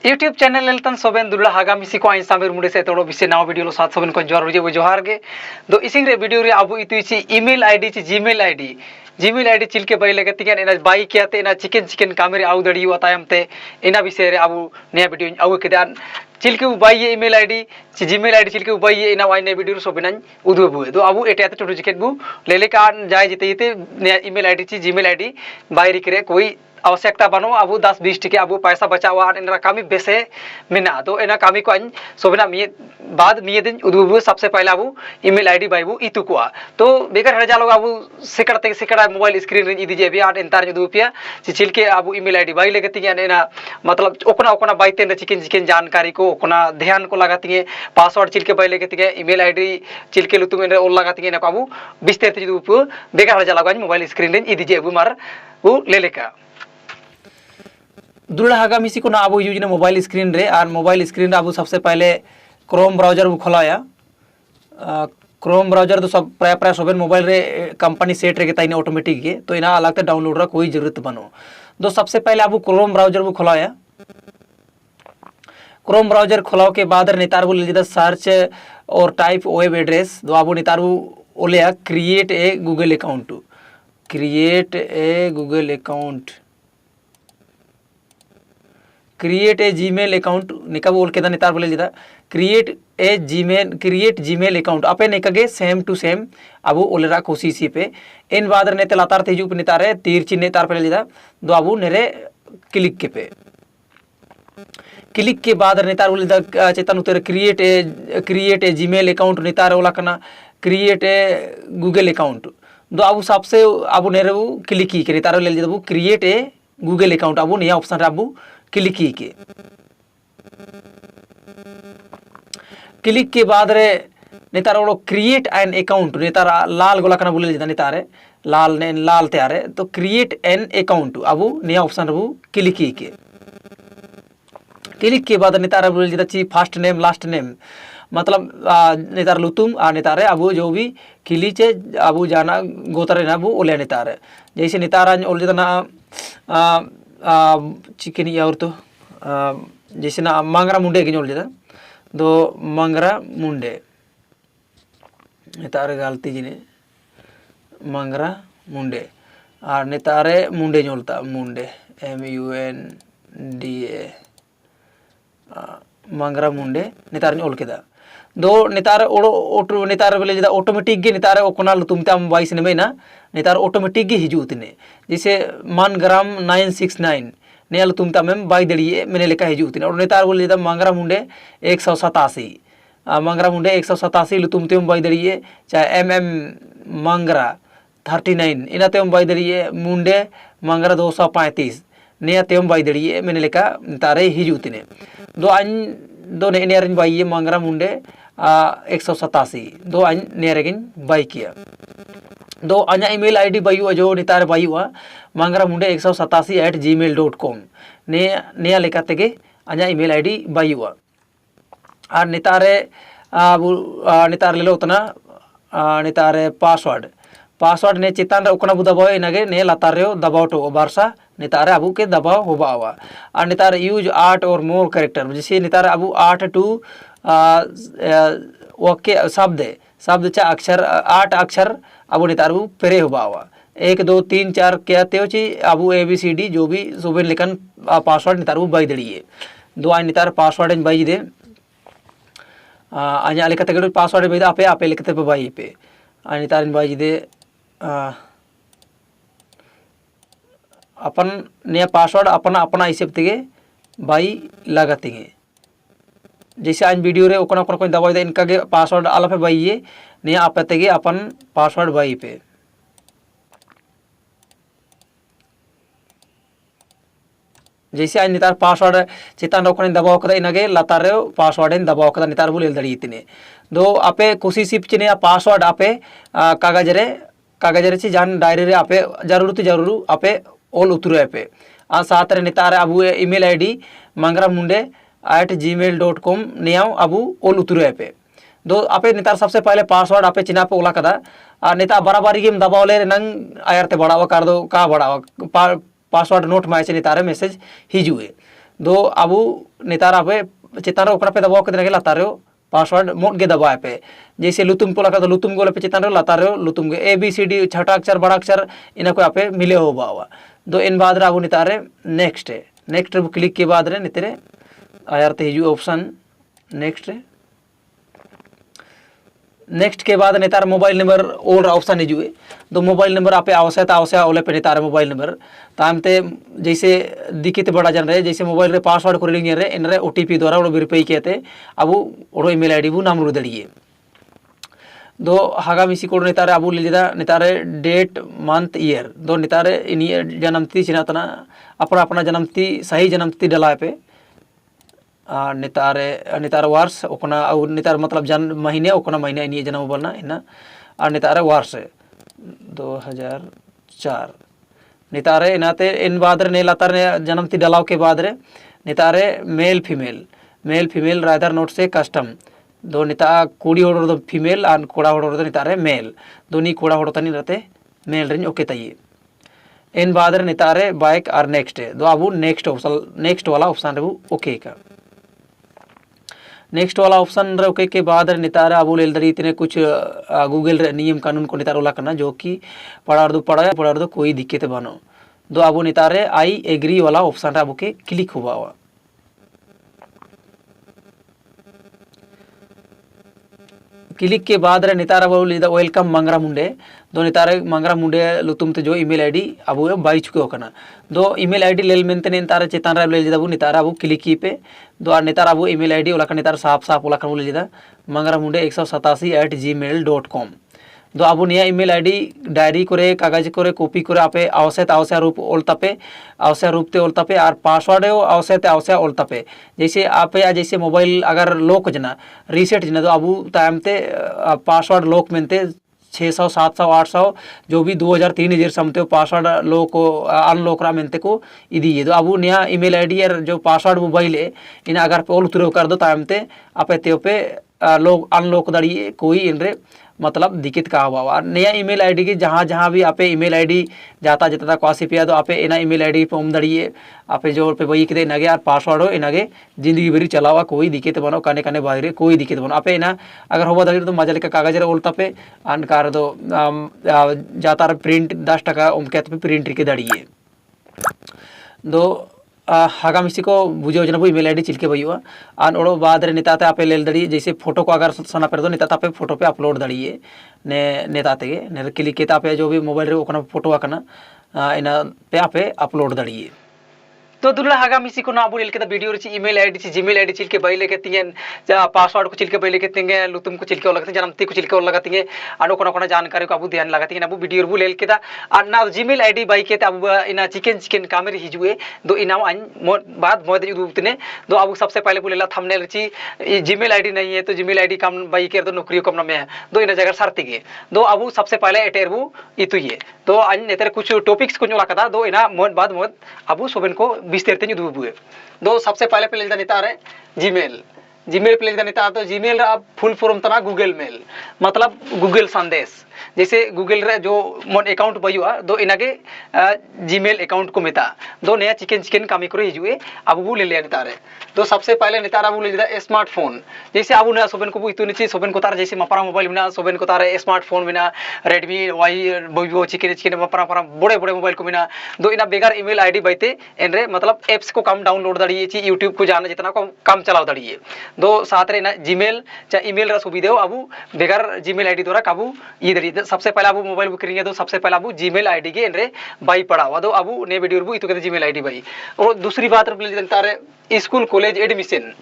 YouTube channel लेलतन सोबेन दुला हागा मिसी को आइन सामिर मुंडे से तोड़ो बिसे नाव वीडियो लो साथ सोबेन को जोर रुजे वो जोहार गे दो इसिंग रे वीडियो रे आबू इतुइची ईमेल आईडी ची जीमेल आईडी चिलके बाई लगे तिगन एना बाई कियाते एना चिकन कामेरे आउ दड़ियो तायमते एना विषय रे आबू नया वीडियो आउ केदान चिलके बाई ईमेल आईडी ची जीमेल आईडी चिलके बाई एना वाइने वीडियो सोबेन उदु बुए दो आबू एटे टुटु जिकेट बु लेले कान जाय जिते नया ईमेल आईडी ची जीमेल आईडी बाई रिकरे कोई आवश्यकता बनो अब 10-20 टिके अब पैसा बचावा इनरा कामी बेसे मिना तो एना कामी को सोबना बाद दिन उदुबु सबसे पहले अब ईमेल आईडी बाइबु इतु को तो बेगर हजा लोग अब सिकड़ा मोबाइल स्क्रीन रे इदी जे बि आट एंतार उदुपिया चिलके अब ईमेल आईडी बाई लेगे तिगे एना मतलब ओकना ओकना बाइते न चिकन जानकारी को ओकना ध्यान को लगातिगे पासवर्ड चिलके बाई लेगे तिगे ईमेल आईडी चिलके लुतुम रे ओल लगातिगे एना को अब बिस्ते ते उदुपु बेगर हजा लोग मोबाइल स्क्रीन रे इदी जे अबु मार उ लेलेका दुला हागा मिसी को ना अब यूज ने मोबाइल स्क्रीन रे और मोबाइल स्क्रीन रे अब सबसे पहले क्रोम ब्राउजर को खोलाया क्रोम ब्राउजर तो सब प्राय सोबेन मोबाइल रे कंपनी सेट रे ताइने ऑटोमेटिक के तो इना अलग ते डाउनलोड रा कोई जरूरत बनो तो सबसे पहले अब क्रोम ब्राउजर को खोलाया क्रोम ब्राउजर खोलाओ के बाद नेतार बोले जिदा सर्च और टाइप वेब एड्रेस दो अब नेतार ओले create a Google account create a Gmail account निका बोल के नेतार बोले जिदा क्रिएट जीमेल अकाउंट अपे निकगे सेम टू सेम अब ओलेरा कोशिश पे इन बाद नेते लातार तेजु पे नेतारे तीर चिन्ह नेतार पे जिदा दो अब नेरे क्लिक के बाद नेतार बोले जिदा चेतन उतर क्रिएट ए जीमेल अकाउंट नेतार ओला कना क्रिएट ए गूगल अकाउंट दो अब सबसे अब नेरे क्लिक की नेतार ले जिदा क्रिएट ए गूगल अकाउंट अब नया ऑप्शन रे अब क्लिक के बाद रे नेतार ओलो क्रिएट एन अकाउंट नेतार लाल गोला कना बोले जिदा नेतारे लाल तैयार है तो क्रिएट एन अकाउंट अब नया ऑप्शन अब क्लिक के बाद नेतार बोले जिदा ची फर्स्ट नेम लास्ट नेम मतलब नेतार लुतुम आ नेतारे अब जो भी किली चे अब जाना गोतरे ना अब ओले नेतार जैसे नेतार ओल जिदा ना चिकन और तो जैसे ना मंगरा मुंडे की जोड़ दो मंगरा मुंडे नेतारे गलती जिने मंगरा मुंडे और नेतारे मुंडे जोड़ता मुंडे MUNDA मंगरा मुंडे नेतार ओल केदा दो नेतार ओडो नेतार बोले जिदा ऑटोमेटिक गे नेतार ओकना लुतुम ताम वाइस ने ना नेतार ऑटोमेटिक गे हिजू तने जैसे मान ग्राम 969 ने लुतुम ताम बाई दड़िए मैंने लेका हिजू तने और नेतार बोले जिदा मंगरा मुंडे 187 मंगरा मुंडे 187 लुतुम तेम बाई दड़िए चाहे मंगरा 39 इना तेम बाई दड़िए मुंडे मंगरा 235 ने तेम बाई दड़िए मैंने लेका नेतारे हिजू तने दो अन दो ने बाई मंगरा मुंडे 187 दो अन नेरेगिन बाई किया दो अना ईमेल आईडी बायु जो नेतार बायु मंगरा मुंडे 187@gmail.com ने लेका तेगे अना ईमेल आईडी बायु और नेतारे नेतार ले लो उतना नेतारे पासवर्ड ने चितान रे ओकना बु दबाव इनागे ने लातार रे दबाव टो बारसा नेतारे अबू के दबाव होबावा और नेतार यूज 8 और मोर कैरेक्टर जैसे नेतार अबू 8 टू ओके शब्द चा अक्षर 8 अक्षर अब नेतार अबू पेरे होबावा 1 2 3 4 क्या तेव ची अबू ABCD जो भी सुबेन लेकन पासवर्ड नेतार अबू बाई दड़िए दो आ नेतार पासवर्ड बाई दे अजा लेका तगड़ पासवर्ड बाई आपे आपे लेकते पे बाई पे आ नेतार बाई दे अपन नया पासवर्ड अपना हिसाब तेगे बाई लगातेगे जैसे आज वीडियो रे ओकना कोई दबाई दे इनका के पासवर्ड आला पे बाई नया आप तेगे अपन पासवर्ड बाई पे जैसे आज नेतार पासवर्ड चितान रोकने दबाव कदा इनागे लातार रे पासवर्ड दबाव कदा नेतार बोले दड़ी इतने दो आपे कोशिश चिने पासवर्ड आपे कागज रे ची जान डायरी रे आपे जरूर आपे ओल उतरे पे आ साथ रे नेतार अबू ईमेल आईडी मंगरा मुंडे @gmail.com नियाव अबू ओल उतरे पे दो आपे नेतार सबसे पहले पासवर्ड आपे चिना पे ओला कदा आ नेता बराबरी गेम दबाव ले नंग आयरते बढ़ावा कर दो का बढ़ावा पासवर्ड नोट मायचे नेतारे मैसेज हिजुए दो अब नेतार आपे चेतान रे पे दबाव के लातार रे पासवर्ड मोट के दबाए पे जैसे लुतुम को लगा तो लुतुम को पे चेतान रे लातार रे लुतुम के ABCD छठा अक्षर बड़ा अक्षर इना को आपे मिले हो बावा दो इन बाद रे अब नेतार रे नेक्स्ट रे क्लिक के बाद रे नितरे आयार ते हिजू ऑप्शन नेक्स्ट के बाद नेतार मोबाइल नंबर और ऑप्शन हिजुए तो मोबाइल नंबर आपे आवश्यकता ओले पे नेतार मोबाइल नंबर तामते जैसे दिखित बड़ा जन रहे जैसे मोबाइल रे पासवर्ड कर लिंगे रे इन रे OTP द्वारा वो वेरीफाई किए अब ओरो ईमेल आईडी वो नाम रुदड़िए दो हागा मिसी को नेतारे अब लिदा नेतारे डेट मंथ ईयर दो नेतारे इन जन्मतिथि चिनातना अपना अपना जन्मतिथि सही जन्मतिथि डलाए पे नेतार वर्ष ओकना नेतार मतलब जन महीने ओकना महीने इन जन्म बोलना इना और नेतार वर्ष 2004 नेतारे इनाते इन बाद रे नेलातार ने जन्मतिथि डलाव के बाद रे नेतारे मेल फीमेल राइदर नोट से कस्टम दो नेता कुड़ी होड़ दो फीमेल और कोड़ा होड़ दो नेतारे मेल दोनी कोड़ा होड़ तनी रहते मेल रेंज ओके तई इन बाद रे नेतारे बाइक और नेक्स्ट दो अब नेक्स्ट वाला ऑप्शन रे ओके का नेक्स्ट वाला ऑप्शन रे ओके के बाद नेतारे अब लेदरी इतने कुछ गूगल रे नियम कानून को नेतार ओला करना जो कि पढ़ार दो कोई दिक्कत बनो दो अब नेतारे आई एग्री वाला ऑप्शन रे अब के क्लिक हुआ क्लिक के बाद रे नेतार अब वेलकम मंगरा मुंडे दो नेतारे मंगरा मुंडे लुतुम ते जो ईमेल आईडी अब बाई चुके होकना दो ईमेल आईडी लेल मेंते नेतारे चेतान रे ले लिदा नेतार अब क्लिक की पे दो नेतार अब ईमेल आईडी ओला नेतार साफ ओला ले लिदा मंगरा मुंडे 187@gmail.com दो अब निया ईमेल आईडी डायरी करे कागज करे कॉपी करे आपे आवश्यक रूप ओलतापे आवश्यक रूप ते ओलतापे और पासवर्ड आवश्यक ओलतापे जैसे आपे जैसे मोबाइल अगर लॉक जना रीसेट जना तो अब तामते पासवर्ड लॉक मेनते 600 700 800 जो भी 2003 इजर समते पासवर्ड लॉक अनलॉक रा मेनते को इदी ये तो अब नया ईमेल आईडी और जो पासवर्ड मोबाइल है इन अगर पे ओल तुरे कर दो तामते आपे ते पे लोग अनलॉक दड़िए कोई इनरे मतलब दिक्कत का हुआ नया ईमेल आईडी की जहाँ भी आपे ईमेल आईडी जाता जितना क्वासी पिया तो आपे इना ईमेल आईडी पे उम दड़िए आपे जो पे वही के इनागे और पासवर्ड हो इनागे जिंदगी भरी चलावा कोई दिक्कत बनो काने काने बाहर कोई दिक्कत बनो आपे इना अगर होगा दड़ी तो मजा लेकर कागज रे ओलता पे अनकार दो जाता प्रिंट 10 टका उमके पे प्रिंट के दड़िए दो हागा मिसी को बुझे जना ईमेल आईडी चिलके बयुआ आन ओड़ो बाद रे नेताते आपे लेल दड़ी जैसे फोटो को अगर सना पर दो नेता पे फोटो पे अपलोड दड़िए ने नेताते ने क्लिक के तापे जो भी मोबाइल रे ओकना फोटो आकना इना पे आपे अपलोड दड़िए तो दुल्ला हागा मिसी को ना बोल के वीडियो रे ईमेल आईडी जीमेल आईडी चिलके बैले के तिंगे पासवर्ड को चिलके बैले के तिंगे लुतुम को चिलके लगते जन्मति को चिलके लगा तिंगे आनो कोना जानकारी को अब ध्यान लगा तिंगे अब वीडियो रे लेल केदा और ना जीमेल आईडी बाई के अब इना चिकन कामेर हिजुए दो इना बाद मोद उतने दो अब सबसे पहले बोलेला थंबनेल रे जीमेल आईडी नहीं है तो जीमेल आईडी काम बाई के दो नौकरी कम में दो इना जगह सरतिगे दो अब सबसे पहले एटेरबू इतुये तो अन नेतर कुछ टॉपिक्स को जोला कदा दो इना मोद बाद मोद अब सोबेन को विस्तार ते दुबुए दो सबसे पहले पे लेदा नेता रे जीमेल पे लेदा नेता तो जीमेल अब फुल फॉर्म तना गूगल मेल मतलब गूगल संदेश जैसे गूगल रे जो मोन अकाउंट बयुआ दो इनागे जीमेल अकाउंट को मेता दो नया चिकन कामी करे हिजुए अब वो ले लिया नेता रे दो सबसे पहले नेता अब ले लिया स्मार्टफोन जैसे अब ना सोबेन को इतु निची सोबेन को तार जैसे मपरा मोबाइल बिना सोबेन को तार स्मार्टफोन बिना रेडमी वाई बयुओ चिकन मपरा बड़े मोबाइल को बिना दो इना बेगार ईमेल आईडी बैते एनरे मतलब एप्स को कम डाउनलोड दड़िए ची यूट्यूब को जाना जितना को कम चलाव दड़िए दो साथ रे ना जीमेल चा ईमेल रा सुविधा अब बेगार जीमेल आईडी द्वारा काबू ये दड़िए सबसे पहले अब मोबाइल बुक करेंगे तो सबसे पहले अब जीमेल आईडी के एनरे बाई पढ़ावा दो अब ने वीडियो बु इतो के जीमेल आईडी बाई और दूसरी बात जनता रे स्कूल कॉलेज एडमिशन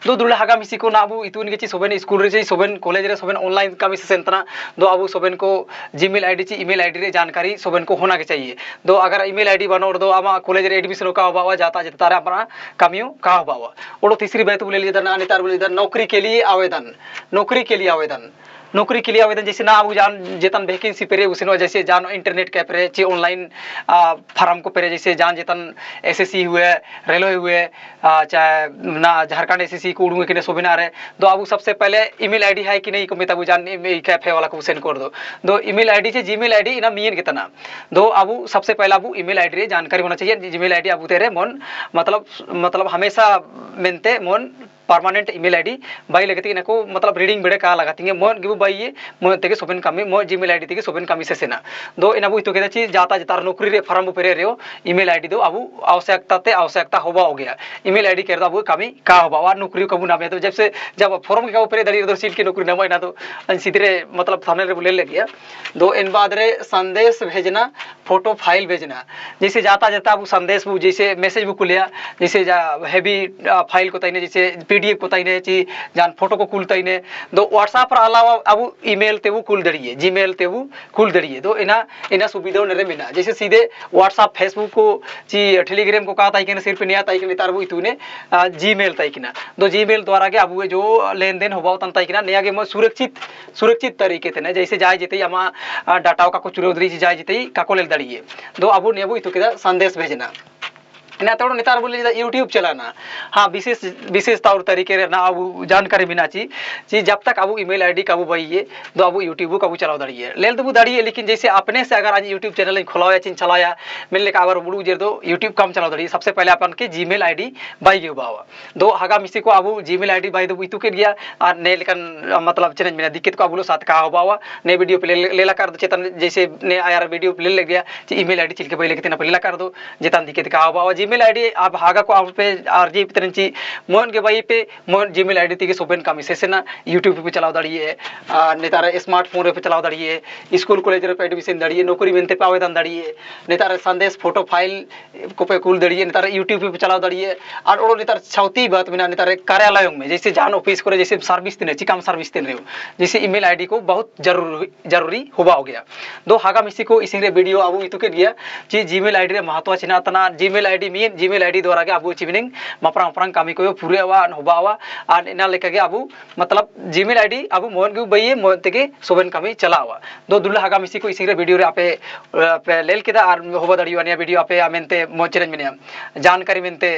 दो दुल्ला हागा मिसी को ना अब इतुन के सोबेन स्कूल रे सोबेन कॉलेज रे सोबेन ऑनलाइन कामी से सेंतना दो अब सोबेन को जीमेल आईडी ची ईमेल आईडी रे जानकारी सोबेन को होना के चाहिए दो अगर ईमेल आईडी बनो दो आमा कॉलेज रे एडमिशन का होबा जाता जता रे अपना कामियो का होबा और तीसरी बात बोले लिए ना नेतार बोले नौकरी के लिए आवेदन नौकरी के लिए आवेदन जैसे ना अब जान जेतन वैकेंसी पेरे उसे जैसे जान इंटरनेट के पेरे चे ऑनलाइन फार्म को पेरे जैसे जान जेतन एसएससी हुए रेलवे हुए चाहे ना झारखंड एसएससी को उड़ूंगे कि सोबिना रहे दो अब सबसे पहले ईमेल आईडी है कि नहीं को मेता जान कैफे वाला को सेंड कर दो ईमेल आईडी से जीमेल आईडी इना मियन कितना दो अब सबसे पहला अब ईमेल आईडी रे जानकारी होना चाहिए जीमेल आईडी अब तेरे मन मतलब हमेशा मेनते मन परमानेंट ईमेल आईडी बाई लगती नको मतलब रीडिंग बेड़े का लगाती मोन गिबु बाई मो तेगे सोबेन कमी मो जीमेल आईडी तेगे सोबेन कमी से सेना दो इनाबु इतो केदा ची जाता जतार नौकरी रे फॉर्म पेरे रेओ ईमेल आईडी दो अबु आवश्यकता होबा हो गया ईमेल आईडी केर अबु कमी का होबा वा नौकरी कबु नामे तो जब फॉर्म के पेरे दड़ी दो सीट की नौकरी नाम ना तो सीधे मतलब थाने रे बोले लग गया दो इन बाद रे संदेश भेजना फोटो फाइल भेजना जैसे जाता जाता अब संदेश बुक जैसे मैसेज बुक लिया जैसे हैवी फाइल को तईने जैसे पीडीएफ को तईने ची जान फोटो को कुल तईने दो व्हाट्सएप पर अलावा अब ईमेल ते वो कुल दड़िए जीमेल ते वो कुल दड़िए दो इना सुविधा नरे मिना जैसे सीधे व्हाट्सएप फेसबुक को ची टेलीग्राम को कहा ताई सिर्फ नहीं ताई के तार वो इतने जीमेल ताई किना दो जीमेल द्वारा के अब जो लेन देन होबा तन ताई किना नया के सुरक्षित तरीके थे जैसे जाए जेते आमा डाटा का कुछ चुरौदरी जाए जेते काको लेल दड़िए दो अब नेबो इतु के संदेश भेजना ना तो नेतार बोले यूट्यूब चलाना हाँ विशेष तौर तरीके ना अब जानकारी बिना ची जब तक अब ईमेल आईडी काबू बहिए तो अब यूट्यूब काबू चलाओ दड़िए लेल तो दड़िए लेकिन जैसे अपने से अगर आज यूट्यूब चैनल खुलाया चिन चलाया मिलने का अगर बुड़ू जे दो यूट्यूब कम चलाओ दड़िए सबसे पहले अपन के जीमेल आईडी बाई गे बावा दो हगा मिसी को अब जीमेल आईडी बाई दो इतु के गया और ने लेकिन मतलब चैनल में दिक्कत को अब साथ कहा बावा ने वीडियो पे लेला कर दो चेतन जैसे ने आया वीडियो पे ले गया ईमेल आईडी चिल के पहले के लेला कर दो जेतन दिक्कत कहा बावा जीमेल आईडी आप हागा को आप पे आरजी तरंची मोहन के भाई पे मोहन जीमेल आईडी ती के सोबेन का मिसेस ना यूट्यूब पे चलाओ दड़िए नेतारा स्मार्टफोन पे चलाओ दड़िए स्कूल कॉलेज पे एडमिशन दड़िए नौकरी मिलते पे आवेदन दड़िए नेतारा संदेश फोटो फाइल को पे कुल दड़िए नेतारा यूट्यूब पे चलाओ दड़िए और ओरो नेतार छौती बात बिना नेतारे कार्यालयों में जैसे जान ऑफिस करे जैसे सर्विस देने चिकाम सर्विस देने रहे जैसे ईमेल आईडी को बहुत जरूरी हुआ हो गया दो हागा मिसी को इसी वीडियो अब इतु के गया जी जीमेल आईडी रे महत्व चिना तना Gmail ID mean Gmail ID द्वारा के अब चिविनिंग मपरांग कमी को पूरे होबावा और इना लेके के अब मतलब जीमेल आईडी अब मोहन के बइए मोहन ते सोबेन कमी चलावा दो दुल्ला हागा मिसी को इसी वीडियो रे आपे लेल केदा और होबा दड़ियो निया वीडियो आपे मेनते मोचरेन मिनिया जानकारी मेनते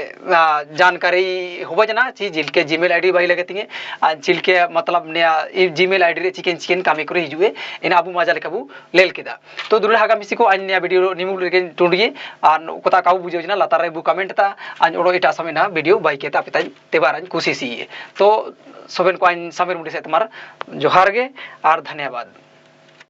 जानकारी होबा जना ची जिल के जीमेल आईडी बाई लगेतिंगे जिल के मतलब निया जीमेल आईडी रे चिकेन कमी करे हिजुए इन अब मजा लेके अब लेल केदा तो दुल्ला हागा मिसी को अन्य वीडियो निमुल रे टुंडिए और कोता काउ बुझे जना लातार रे बु कमेंट ता आज ओडो इटा समय ना वीडियो बाई के ता पिता तेबार कोशिश ही है तो सोबेन को समीर मुंडी से तुम्हारा जोहार गे और धन्यवाद।